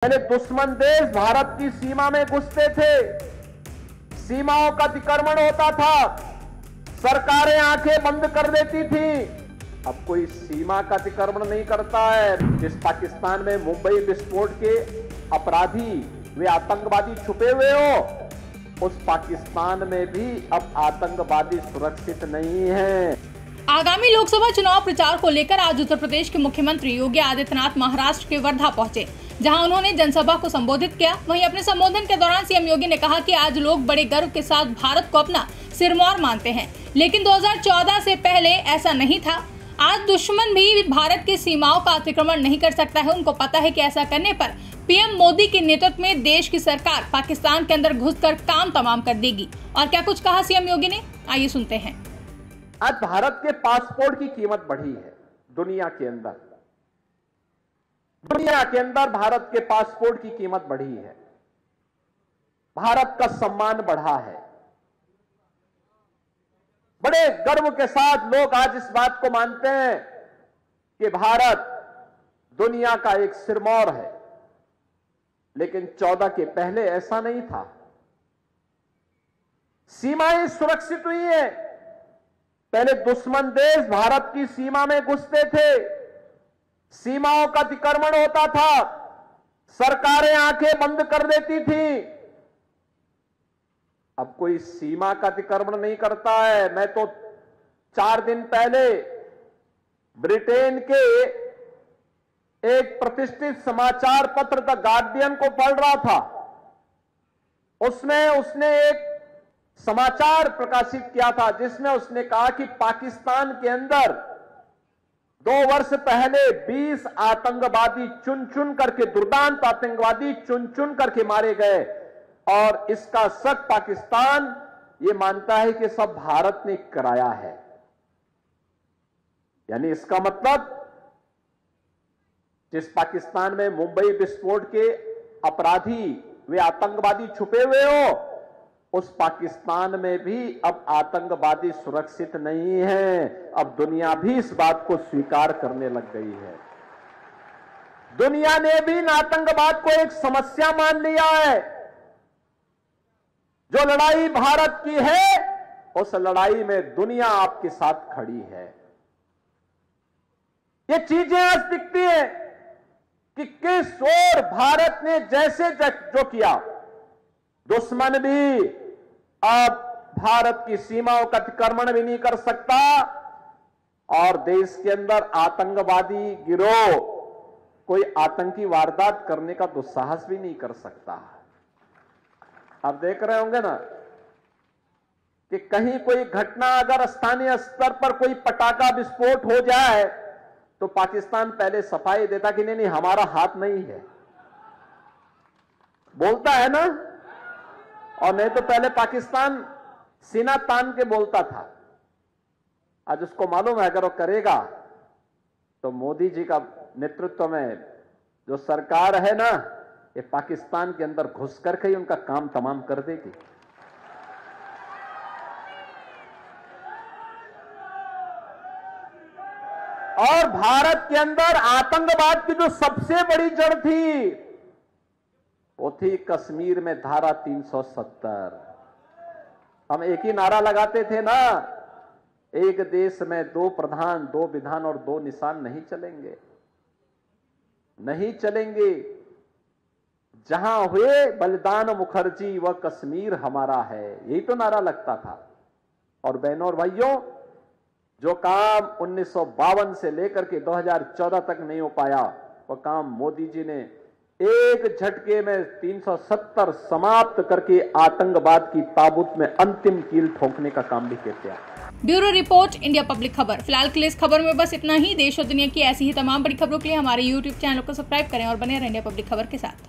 पहले दुश्मन देश भारत की सीमा में घुसते थे, सीमाओं का अतिक्रमण होता था, सरकारें आंखें बंद कर देती थी। अब कोई सीमा का अतिक्रमण नहीं करता है। जिस पाकिस्तान में मुंबई विस्फोट के अपराधी वे आतंकवादी छुपे हुए हो, उस पाकिस्तान में भी अब आतंकवादी सुरक्षित नहीं है। आगामी लोकसभा चुनाव प्रचार को लेकर आज उत्तर प्रदेश के मुख्यमंत्री योगी आदित्यनाथ महाराष्ट्र के वर्धा पहुंचे, जहां उन्होंने जनसभा को संबोधित किया। वहीं अपने संबोधन के दौरान सीएम योगी ने कहा कि आज लोग बड़े गर्व के साथ भारत को अपना सिरमौर मानते हैं, लेकिन 2014 से पहले ऐसा नहीं था। आज दुश्मन भी भारत की सीमाओं का अतिक्रमण नहीं कर सकता है। उनको पता है कि ऐसा करने पर पीएम मोदी के नेतृत्व में देश की सरकार पाकिस्तान के अंदर घुसकर काम तमाम कर देगी। और क्या कुछ कहा सीएम योगी ने, आइए सुनते हैं। आज भारत के पासपोर्ट की कीमत बढ़ी है। दुनिया के अंदर भारत के पासपोर्ट की कीमत बढ़ी है। भारत का सम्मान बढ़ा है। बड़े गर्व के साथ लोग आज इस बात को मानते हैं कि भारत दुनिया का एक सिरमौर है, लेकिन 14 के पहले ऐसा नहीं था। सीमाएं सुरक्षित हुई है। पहले दुश्मन देश भारत की सीमा में घुसते थे, सीमाओं का अतिक्रमण होता था, सरकारें आंखें बंद कर देती थी। अब कोई सीमा का अतिक्रमण नहीं करता है। मैं तो 4 दिन पहले ब्रिटेन के एक प्रतिष्ठित समाचार पत्र द गार्डियन को पढ़ रहा था। उसमें उसने एक समाचार प्रकाशित किया था, जिसमें उसने कहा कि पाकिस्तान के अंदर 2 वर्ष पहले 20 आतंकवादी चुन चुन करके, दुर्दांत आतंकवादी चुन चुन करके मारे गए, और इसका शक पाकिस्तान ये मानता है कि सब भारत ने कराया है। यानी इसका मतलब जिस पाकिस्तान में मुंबई विस्फोट के अपराधी वे आतंकवादी छुपे हुए हो, उस पाकिस्तान में भी अब आतंकवादी सुरक्षित नहीं है। अब दुनिया भी इस बात को स्वीकार करने लग गई है। दुनिया ने भी आतंकवाद को एक समस्या मान लिया है। जो लड़ाई भारत की है, उस लड़ाई में दुनिया आपके साथ खड़ी है। ये चीजें आज दिखती है कि किस ओर भारत ने जैसे जो किया, दुश्मन भी अब भारत की सीमाओं का अतिक्रमण भी नहीं कर सकता, और देश के अंदर आतंकवादी गिरोह कोई आतंकी वारदात करने का दुस्साहस भी नहीं कर सकता। आप देख रहे होंगे ना कि कहीं कोई घटना, अगर स्थानीय स्तर पर कोई पटाखा विस्फोट हो जाए तो पाकिस्तान पहले सफाई देता कि नहीं हमारा हाथ नहीं है, बोलता है ना। और नहीं तो पहले पाकिस्तान सीना तान के बोलता था। आज उसको मालूम है अगर वो करेगा तो मोदी जी का नेतृत्व में जो सरकार है ना, ये पाकिस्तान के अंदर घुस करके ही उनका काम तमाम कर देगी। और भारत के अंदर आतंकवाद की जो सबसे बड़ी जड़ थी, वो थी कश्मीर में धारा 370। हम एक ही नारा लगाते थे ना, एक देश में 2 प्रधान, 2 विधान और 2 निशान नहीं चलेंगे, नहीं चलेंगे। जहां हुए बलिदान मुखर्जी वह कश्मीर हमारा है, यही तो नारा लगता था। और बहनों और भाइयों, जो काम 1952 से लेकर के 2014 तक नहीं हो पाया, वह काम मोदी जी ने एक झटके में 370 समाप्त करके आतंकवाद की ताबूत में अंतिम कील ठोकने का काम भी किया। ब्यूरो रिपोर्ट, इंडिया पब्लिक खबर। फिलहाल के लिए इस खबर में बस इतना ही। देश और दुनिया की ऐसी ही तमाम बड़ी खबरों के लिए हमारे YouTube चैनल को सब्सक्राइब करें और बने रहें इंडिया पब्लिक खबर के साथ।